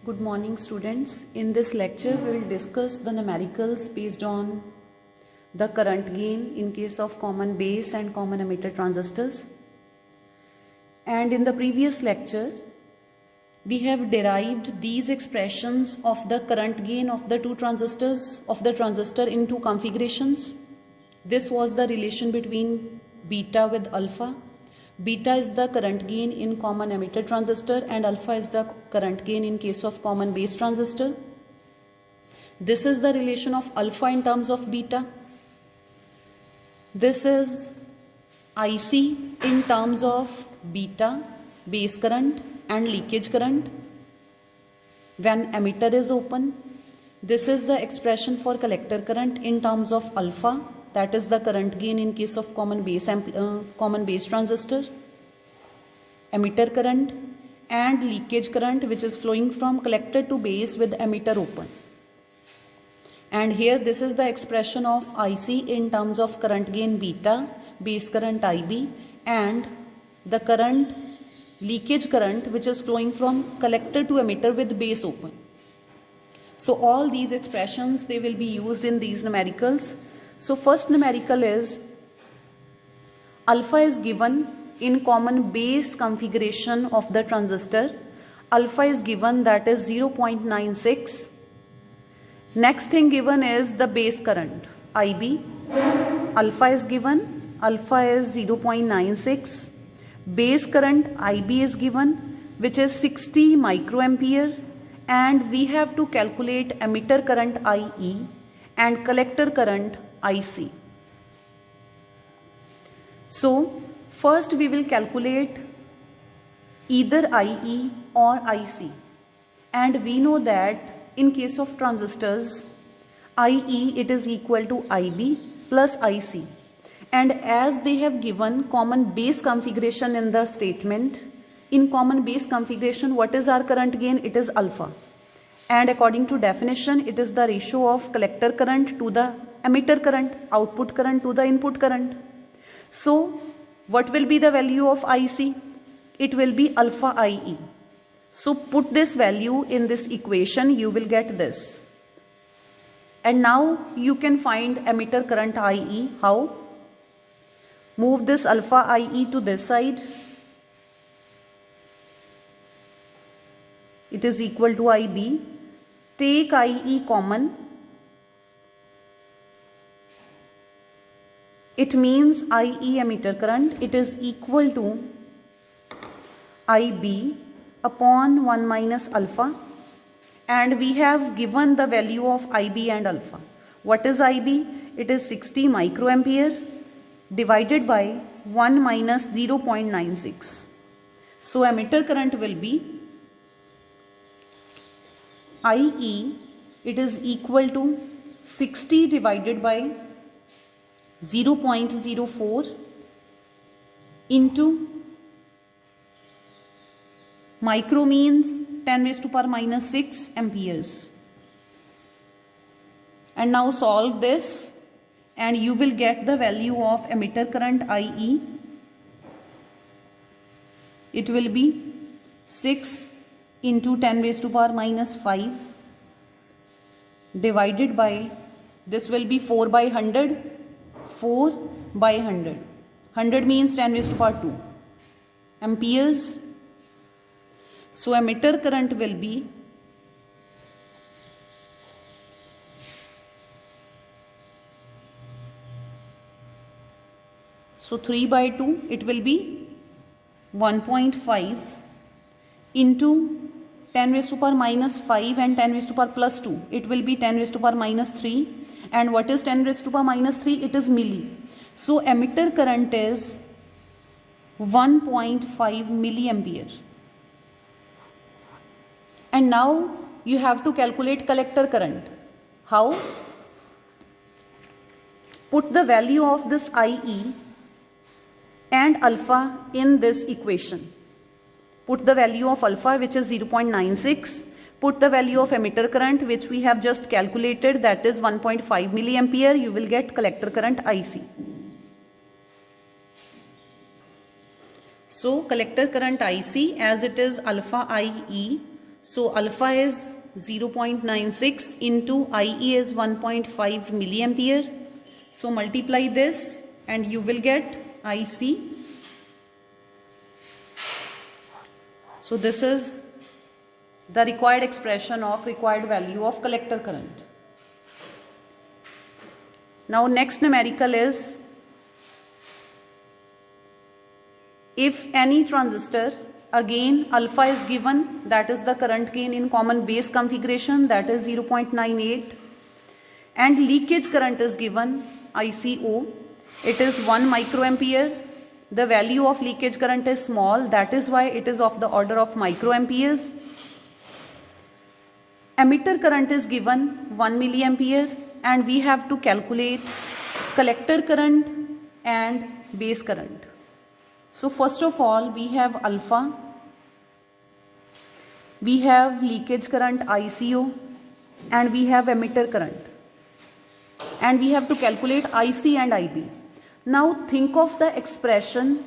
Good morning students. In this lecture we will discuss the numericals based on the current gain in case of common base and common emitter transistors. And in the previous lecture we have derived these expressions of the current gain of the two transistors of the transistor in two configurations. This was the relation between beta with alpha. Beta is the current gain in common emitter transistor and alpha is the current gain in case of common base transistor. This is the relation of alpha in terms of beta. This is IC in terms of beta, base current and leakage current when emitter is open. This is the expression for collector current in terms of alpha, that is the current gain in case of common base transistor, emitter current and leakage current which is flowing from collector to base with emitter open. And here this is the expression of IC in terms of current gain beta, base current IB and the current leakage current which is flowing from collector to emitter with base open. So all these expressions, they will be used in these numericals. So first numerical is alpha is given in common base configuration of the transistor. Alpha is given, that is 0.96. Next thing given is the base current IB. Alpha is given, alpha is 0.96. Base current IB is given, which is 60 microampere, and we have to calculate emitter current IE and collector current IC. So first we will calculate either IE or IC, and we know that in case of transistors IE it is equal to IB plus IC, and as they have given common base configuration in the statement, in common base configuration what is our current gain? It is alpha, and according to definition it is the ratio of collector current to the emitter current, output current to the input current. So what will be the value of IC? It will be alpha IE. So put this value in this equation, you will get this. And now you can find emitter current IE. How? Move this alpha IE to this side. It is equal to IB. Take IE common. It means IE emitter current, it is equal to IB upon 1 minus alpha, and we have given the value of IB and alpha. What is IB? It is 60 microampere divided by 1 minus 0.96. So emitter current will be IE, it is equal to 60 divided by 0.04 into micro means 10 raised to power minus 6 amperes. And now solve this and you will get the value of emitter current IE. It will be 6 into 10 raised to power minus 5 divided by, this will be 4 by 100. 4 by 100. 100 means 10 raised to power 2 amperes. So emitter current will be so 3 by 2, it will be 1.5 into 10 raised to power minus 5 and 10 raised to power plus 2. It will be 10 raised to power minus 3. And what is 10 raised to power minus 3? It is milli. So emitter current is 1.5 milliampere. And now you have to calculate collector current. How? Put the value of this IE and alpha in this equation. Put the value of alpha, which is 0.96. Put the value of emitter current which we have just calculated, that is 1.5 milliampere. You will get collector current IC. So collector current IC, as it is alpha IE, So alpha is 0.96 into IE is 1.5 milliampere. So multiply this and you will get IC. So this is the required expression of required value of collector current. Now next numerical is, if any transistor, again alpha is given, that is the current gain in common base configuration, that is 0.98, and leakage current is given ICO, it is 1 microampere. The value of leakage current is small, that is why it is of the order of microamperes. Emitter current is given 1 milliampere, and we have to calculate collector current and base current. So first of all, we have alpha, we have leakage current ICO, and we have emitter current, and we have to calculate IC and IB. Now think of the expression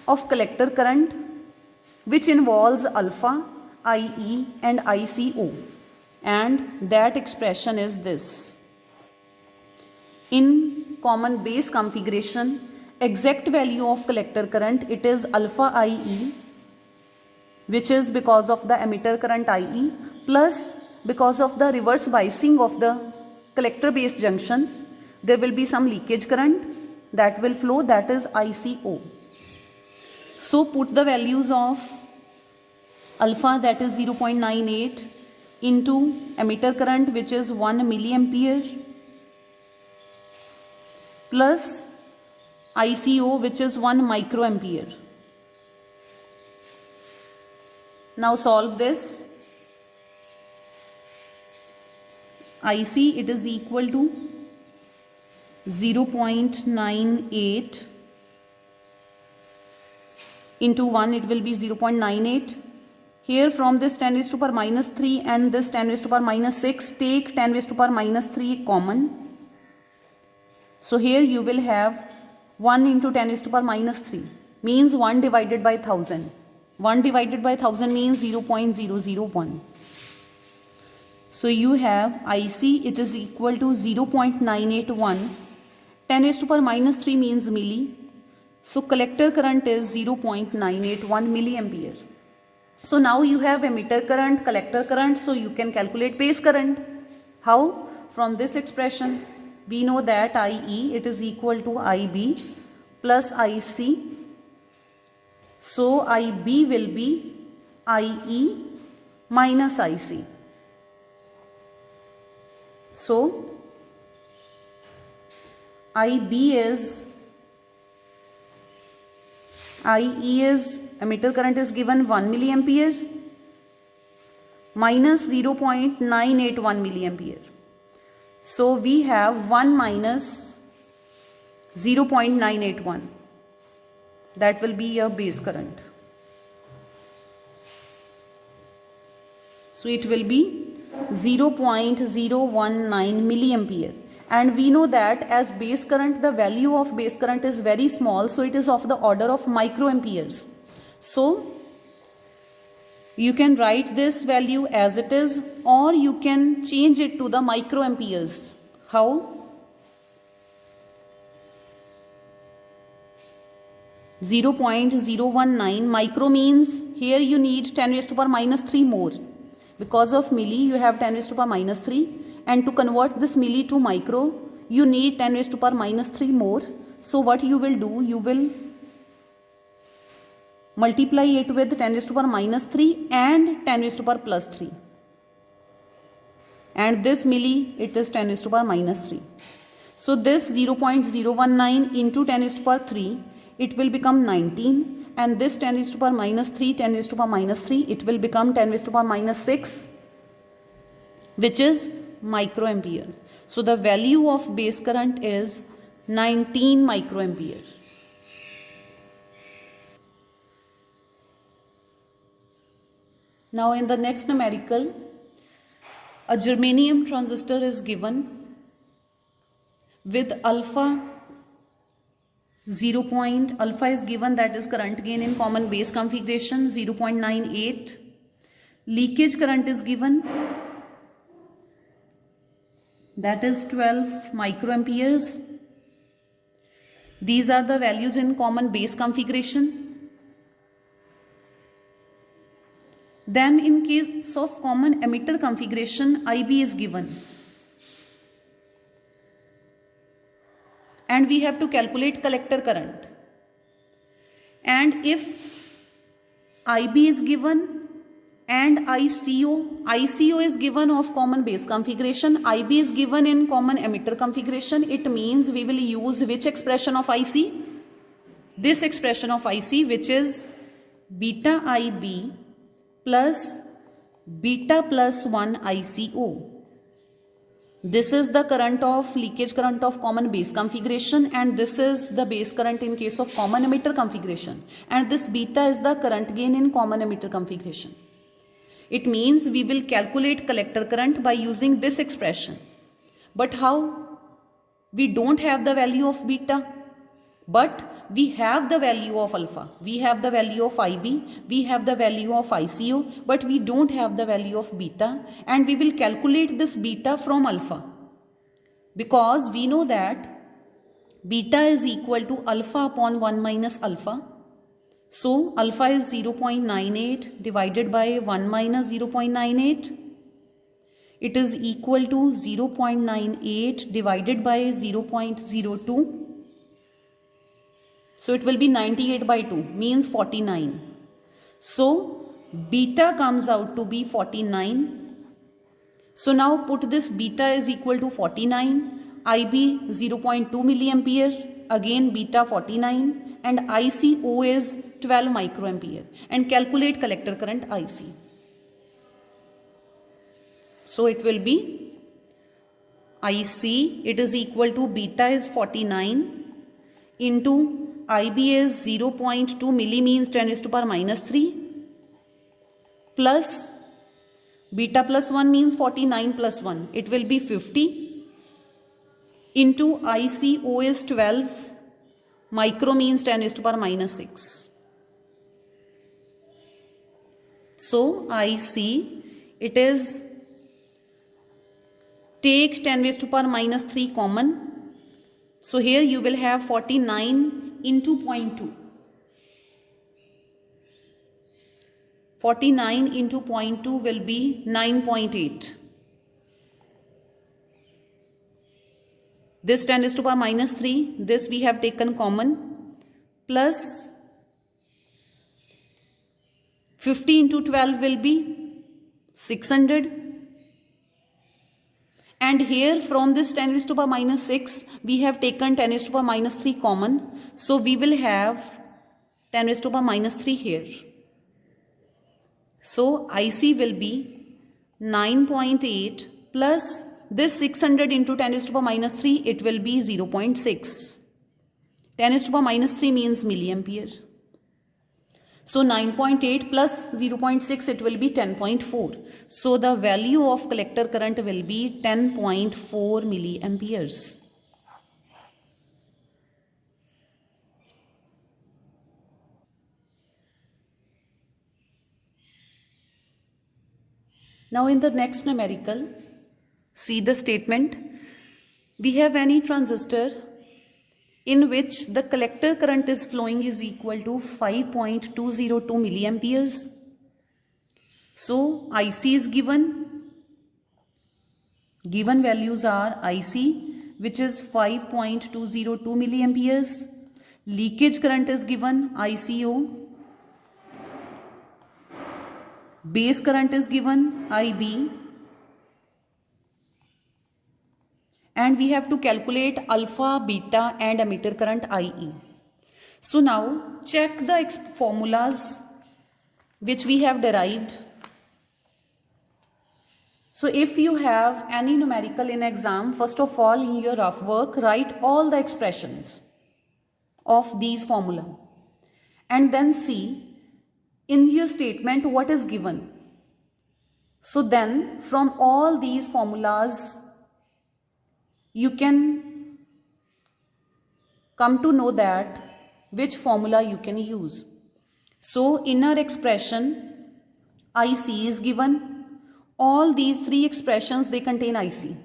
of collector current which involves alpha, IE and ICO, and that expression is this. In common base configuration, exact value of collector current, it is alpha IE, which is because of the emitter current IE, plus because of the reverse biasing of the collector base junction, there will be some leakage current that will flow, that is ICO. So put the values of alpha, that is 0.98, into emitter current, which is 1 milliampere, plus ICO, which is 1 microampere. Now solve this. IC, it is equal to 0.98 into 1, it will be 0.98. Here from this 10 raised to power minus 3 and this 10 raised to power minus 6, take 10 raised to power minus 3 common. So here you will have 1 into 10 raised to power minus 3, means 1 divided by 1000. 1 divided by 1000 means 0.001. So you have IC, it is equal to 0.981. 10 raised to power minus 3 means milli. So collector current is 0.981 milliampere. So now you have emitter current, collector current, so you can calculate base current. How? From this expression, we know that IE, it is equal to IB plus IC. So IB will be IE minus IC. So IE is emitter current is given 1 milliampere minus 0.981 milliampere. So we have 1 minus 0.981. That will be your base current. So it will be 0.019 milliampere. And we know that as base current, the value of base current is very small, so it is of the order of microamperes. So you can write this value as it is, or you can change it to the microamperes. How? 0.019 micro means here you need 10 raised to power minus 3 more. Because of milli, you have 10 raised to power minus 3. And to convert this milli to micro, you need 10 raised to power minus 3 more. So what you will do, you will multiply it with 10 raised to power minus 3 and 10 raised to power plus 3. And this milli, it is 10 raised to power minus 3. So this 0.019 into 10 raised to power 3, it will become 19. And this 10 raised to power minus 3, 10 raised to power minus 3, it will become 10 raised to power minus 6, which is microampere. So the value of base current is 19 microampere. Now in the next numerical, a germanium transistor is given with alpha alpha is given, that is current gain in common base configuration 0.98. leakage current is given, that is 12 microamperes. These are the values in common base configuration. Then in case of common emitter configuration, IB is given. And we have to calculate collector current. And if IB is given and ICO is given of common base configuration, IB is given in common emitter configuration, it means we will use which expression of IC? This expression of IC, which is beta IB plus beta plus 1 ICO. This is the current of leakage current of common base configuration, and this is the base current in case of common emitter configuration, and this beta is the current gain in common emitter configuration. It means we will calculate collector current by using this expression. But how? We don't have the value of beta, but we have the value of alpha. We have the value of IB, we have the value of ICO, but we don't have the value of beta, and we will calculate this beta from alpha, because we know that beta is equal to alpha upon 1 minus alpha. So alpha is 0.98 divided by 1 minus 0.98. It is equal to 0.98 divided by 0.02. So it will be 98 by 2, means 49. So beta comes out to be 49. So now put this beta is equal to 49, IB 0.2 milliampere, again beta 49, and ICO is 12 microampere, and calculate collector current IC. So it will be IC, it is equal to beta is 49 into IB is 0.2 milli, means 10 raised to power minus 3, plus beta plus 1 means 49 plus 1, it will be 50, into ICO is 12, micro means 10 raised to power minus 6. So IC, it is, take 10 raised to power minus 3 common. So here you will have 49 into 0.2. 49 into 0.2 will be 9.8. This 10 raised to power minus 3, this we have taken common, plus 50 into 12 will be 600. And here from this 10 raised to power minus 6, we have taken 10 raised to power minus 3 common. So we will have 10 raised to power minus 3 here. So IC will be 9.8 plus this 600 into 10 raised to power minus 3, it will be 0.6. 10 raised to power minus 3 means milliampere. So 9.8 plus 0.6, it will be 10.4. So the value of collector current will be 10.4 milliamperes. Now in the next numerical, see the statement. We have any transistor in which the collector current is flowing is equal to 5.202 milliamperes. So IC is given values are IC, which is 5.202 milliamperes. Leakage current is given ICO. Base current is given IB. And we have to calculate alpha, beta and emitter current IE. So now check the formulas which we have derived. So if you have any numerical in exam, first of all in your rough work, write all the expressions of these formula and then see in your statement what is given. So then from all these formulas you can come to know that which formula you can use. So inner expression IC is given. All these three expressions, they contain IC.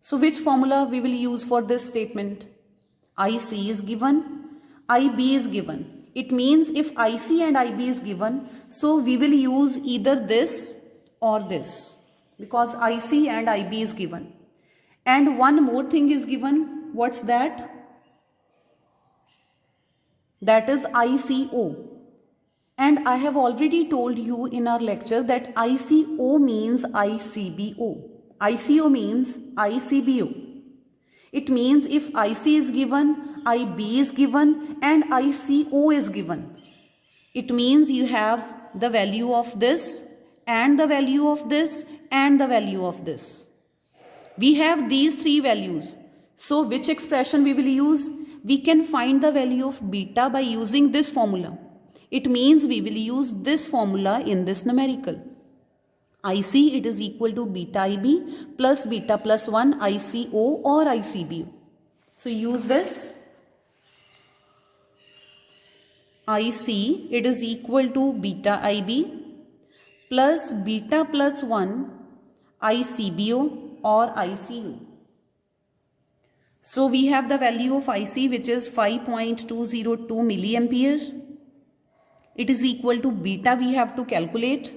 So which formula we will use for this statement? IC is given, IB is given. It means if IC and IB is given, so we will use either this or this, because IC and IB is given. And one more thing is given. What's that? That is ICO. And I have already told you in our lecture that ICO means ICBO. ICO means ICBO. It means if IC is given, IB is given and ICO is given. It means you have the value of this and the value of this and the value of this. We have these three values. So which expression we will use? We can find the value of beta by using this formula. It means we will use this formula in this numerical. IC, it is equal to beta IB plus beta plus 1 ICO or ICBO. So use this. IC, it is equal to beta IB plus beta plus 1 ICBO or ICO. So we have the value of IC, which is 5.202 milliampere. It is equal to beta we have to calculate.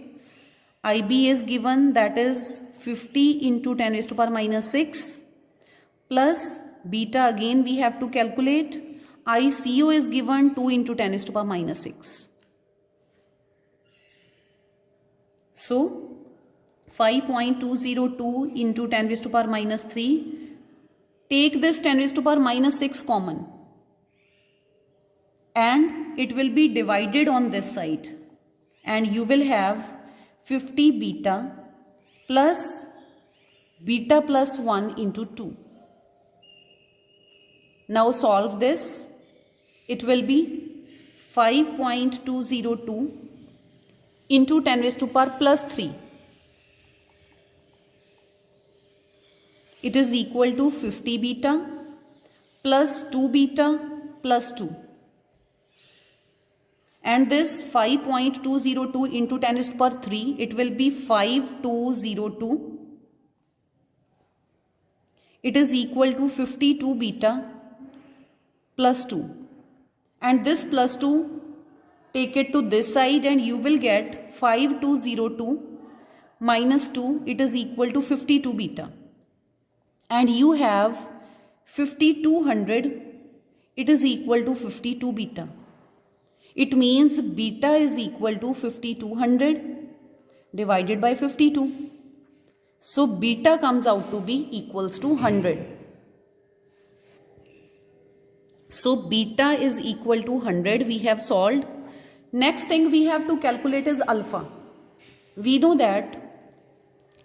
IB is given, that is 50 into 10 raised to power minus 6 plus beta again we have to calculate. ICO is given 2 into 10 raised to power minus 6. So 5.202 into 10 raised to power minus 3. Take this 10 raised to power minus 6 common and it will be divided on this side and you will have 50 beta plus 1 into 2. Now solve this. It will be 5.202 into 10 raised to power plus 3. It is equal to 50 beta plus 2 beta plus 2. And this 5.202 into 10 raised to power 3, it will be 5202. It is equal to 52 beta plus 2. And this plus 2, take it to this side and you will get 5202 minus 2, it is equal to 52 beta. And you have 5200, it is equal to 52 beta. It means beta is equal to 5200 divided by 52. So beta comes out to be equals to 100. So beta is equal to 100, we have solved. Next thing we have to calculate is alpha. We know that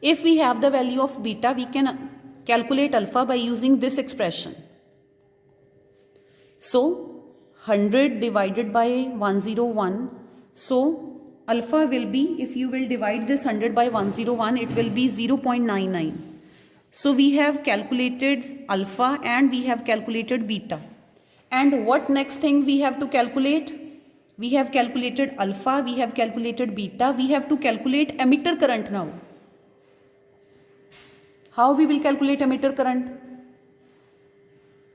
if we have the value of beta, we can calculate alpha by using this expression. So 100 divided by 101. So alpha will be, if you will divide this 100 by 101, it will be 0.99. So we have calculated alpha and we have calculated beta. And what next thing we have to calculate? We have calculated alpha, we have calculated beta, we have to calculate emitter current now. How we will calculate emitter current?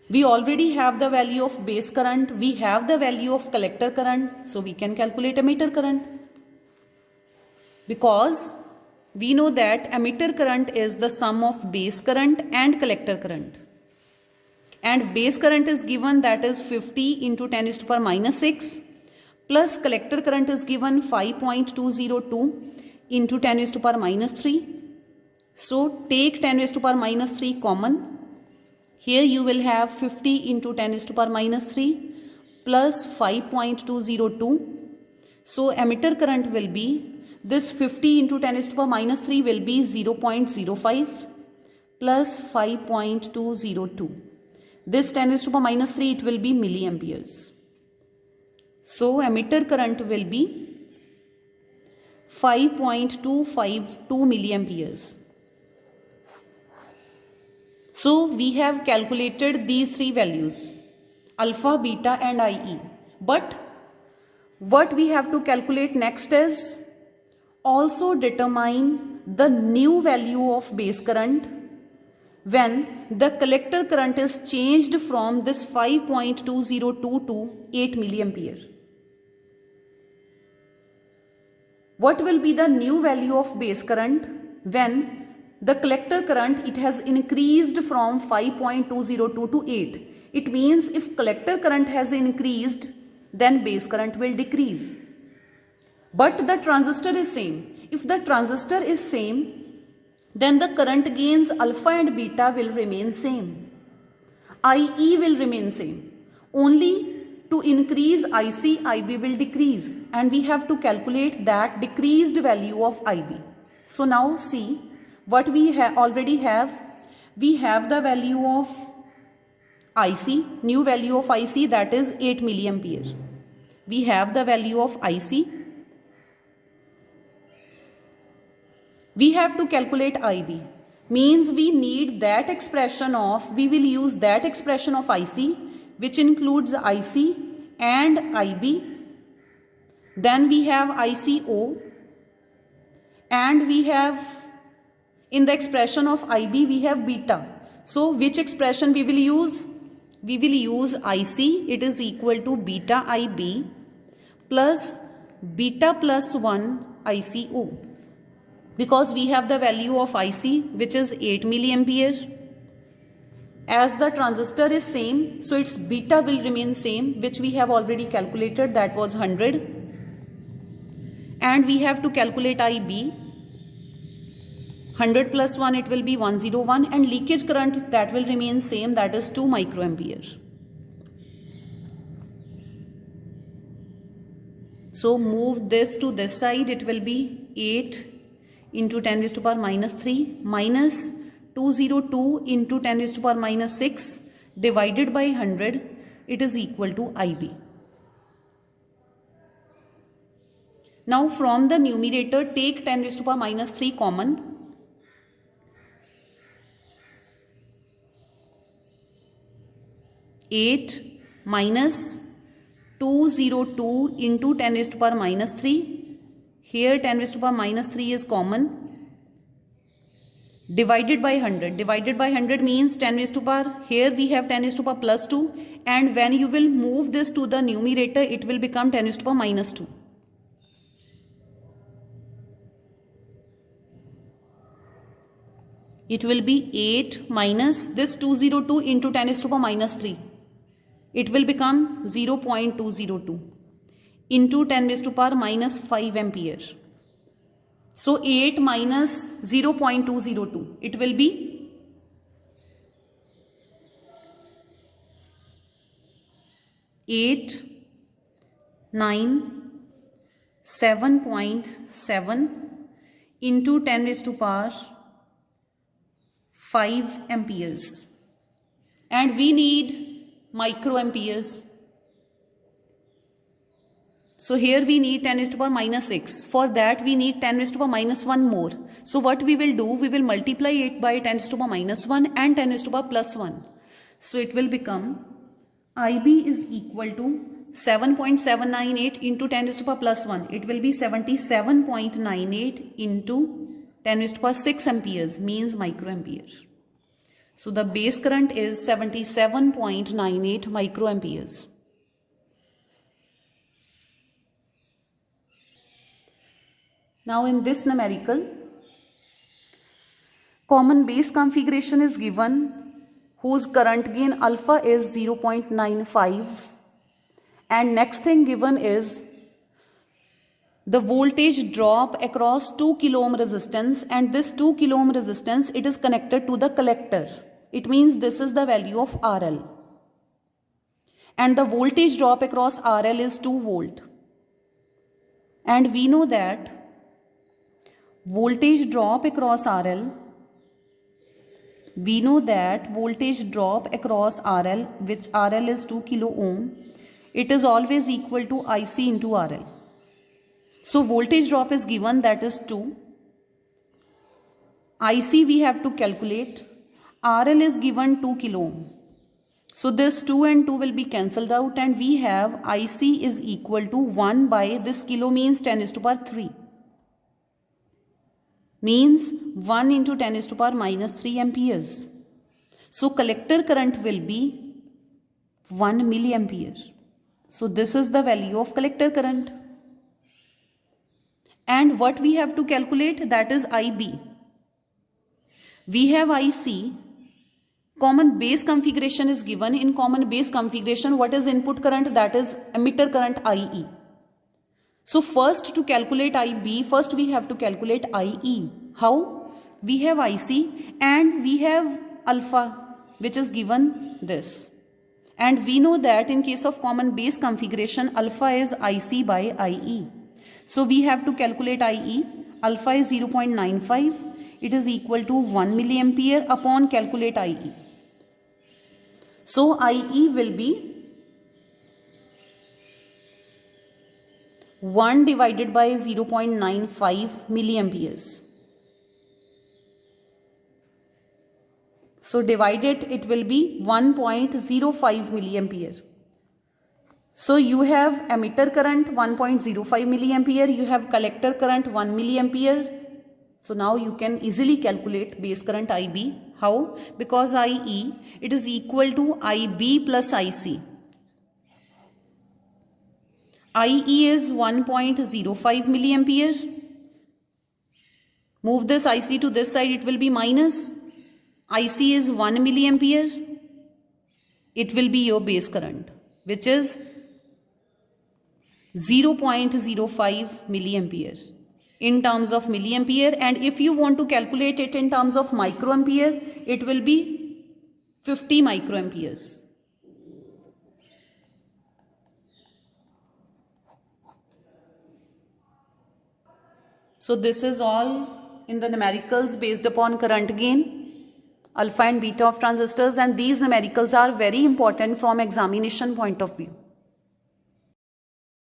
We already have the value of base current, we have the value of collector current, so we can calculate emitter current. Because we know that emitter current is the sum of base current and collector current. And base current is given, that is 50 into 10 raised to power minus 6 plus collector current is given 5.202 into 10 raised to power minus 3. So take 10 raised to power minus 3 common. Here you will have 50 into 10 raised to power minus 3 plus 5.202. So emitter current will be, this 50 into 10 raised to power minus 3 will be 0.05 plus 5.202. This 10 raised to power minus 3, it will be milliamperes. So emitter current will be 5.252 milliamperes. So we have calculated these three values, alpha, beta and IE. But what we have to calculate next is Also determine the new value of base current when the collector current is changed from this 5.202 to 8 milliampere. What will be the new value of base current when the collector current, it has increased from 5.202 to 8. It means if collector current has increased, then base current will decrease. But the transistor is same. If the transistor is same, then the current gains alpha and beta will remain same. IE will remain same. Only to increase IC, IB will decrease, and we have to calculate that decreased value of IB. So now see what we already have. We have the value of IC, new value of IC, that is 8 milliampere. We have the value of IC. We have to calculate IB. Means we need that expression of, we will use that expression of IC, which includes IC and IB. Then we have ICO, and we have, in the expression of IB, we have beta. So which expression we will use? We will use IC, it is equal to beta IB plus beta plus 1 ICO. Because we have the value of IC, which is 8 milliampere. As the transistor is same, so its beta will remain same, which we have already calculated, that was 100. And we have to calculate IB. 100 plus 1, it will be 101, and leakage current, that will remain same, that is 2 microampere. So move this to this side, it will be 8 into 10 raised to power minus 3 minus 202 into 10 raised to power minus 6 divided by 100, it is equal to IB. Now from the numerator, take 10 raised to power minus 3 common. Eight minus 202 into 10 raised to power minus 3. Here 10 raised to power minus 3 is common. Divided by 100. Divided by 100 means 10 raised to power. Here we have 10 raised to power plus 2. And when you will move this to the numerator, it will become 10 raised to power minus 2. It will be 8 minus this 202 into 10 raised to power minus 3. It will become 0.202 into 10 raised to power minus 5 ampere. So 8 minus 0.202, it will be 8, 9, 7.7 into 10 raised to power 5 amperes. And we need microamperes. So here we need 10 raised to power minus 6. For that we need 10 raised to power minus 1 more. So what we will do, we will multiply it by 10 raised to power minus 1 and 10 raised to power plus 1. So it will become IB is equal to 7.798 into 10 raised to power plus 1. It will be 77.98 into 10 raised to power 6 amperes, means microampere. So the base current is 77.98 microamperes. Now in this numerical, common base configuration is given whose current gain alpha is 0.95, and next thing given is the voltage drop across 2 kilo ohm resistance, and this 2 kilo ohm resistance, it is connected to the collector. It means this is the value of RL. And the voltage drop across RL is 2 volt. And we know that voltage drop across RL, which RL is 2 kilo ohm, it is always equal to IC into RL. So voltage drop is given, that is 2. IC we have to calculate. RL is given 2 kilo ohm. So this 2 and 2 will be cancelled out, and we have IC is equal to 1 by this kilo means 10 is to power 3. means 1 into 10 is to power minus 3 amperes. So collector current will be 1 milliampere. So this is the value of collector current. And what we have to calculate, that is IB. We have IC. Common base configuration is given. In common base configuration, what is input current? That is emitter current IE. So first to calculate IB, first we have to calculate IE. How? We have IC and we have alpha, which is given this. And we know that in case of common base configuration, alpha is IC by IE. So we have to calculate IE. Alpha is 0.95. It is equal to 1 milliampere upon calculate IE. So IE will be 1 divided by 0.95 milliamperes. So divided, it will be 1.05 milliampere. So you have emitter current 1.05 milliampere, you have collector current 1 milliampere. So now you can easily calculate base current IB. How? Because IE, it is equal to IB plus IC. IE is 1.05 milliampere. Move this IC to this side, it will be minus. IC is 1 milliampere. It will be your base current, which is 0.05 milliampere in terms of milliampere. And if you want to calculate it in terms of microampere, it will be 50 microamperes. So this is all in the numericals based upon current gain, alpha and beta of transistors, and these numericals are very important from examination point of view.